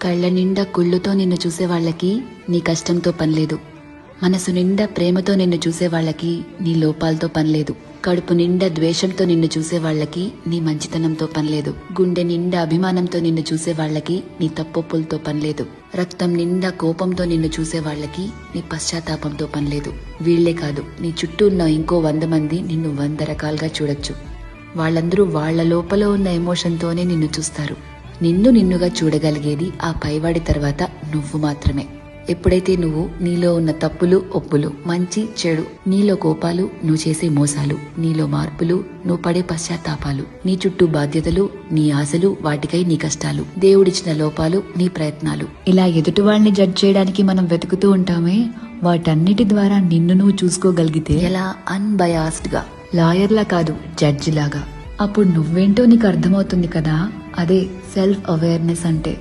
కళ్ళ నిండా కుళ్ళుతో నిన్ను చూసే వాళ్ళకి నీ కష్టంతో పనిలేదు. మనసు నిండా ప్రేమతో నిన్ను చూసే వాళ్ళకి నీ లోపాలతో పనిలేదు. కడుపు నిండా ద్వేషంతో నిన్ను చూసే వాళ్ళకి నీ మంచితనంతో పనిలేదు. గుండె నిండా అభిమానంతో నిన్ను చూసే వాళ్ళకి నీ తప్పొప్పులతో పనిలేదు. రక్తం నిండా కోపంతో నిన్ను చూసే వాళ్ళకి నీ పశ్చాత్తాపంతో పనిలేదు. వీళ్లే కాదు, నీ చుట్టూ ఉన్న ఇంకో 100 మంది నిన్ను 100 రకాలుగా చూడొచ్చు. వాళ్ళందరూ వాళ్ల లోపల ఉన్న ఎమోషన్తోనే నిన్ను చూస్తారు. నిన్ను నిన్నుగా చూడగలిగేది ఆ పైవాడి తర్వాత నువ్వు మాత్రమే. ఎప్పుడైతే నువ్వు నీలో ఉన్న తప్పులు ఒప్పులు, మంచి చెడు, నీలో కోపాలు, నువ్వు చేసే మోసాలు, నీలో మార్పులు, నువ్వు పడే పశ్చాత్తాపాలు, నీ చుట్టూ బాధ్యతలు, నీ ఆశలు, వాటికై నీ కష్టాలు, దేవుడిచ్చిన లోపాలు, నీ ప్రయత్నాలు, ఇలా ఎదుటి వాళ్ళని జడ్జ్ చేయడానికి మనం వెతుకుతూ ఉంటామే, వాటన్నిటి ద్వారా నిన్ను నువ్వు చూసుకోగలిగితే ఎలా అన్బయాస్డ్ గా, లాయర్లా కాదు జడ్జి లాగా, అప్పుడు నువ్వేంటో నీకు అర్థమవుతుంది కదా. అదే సెల్ఫ్ అవేర్నెస్ అంటే.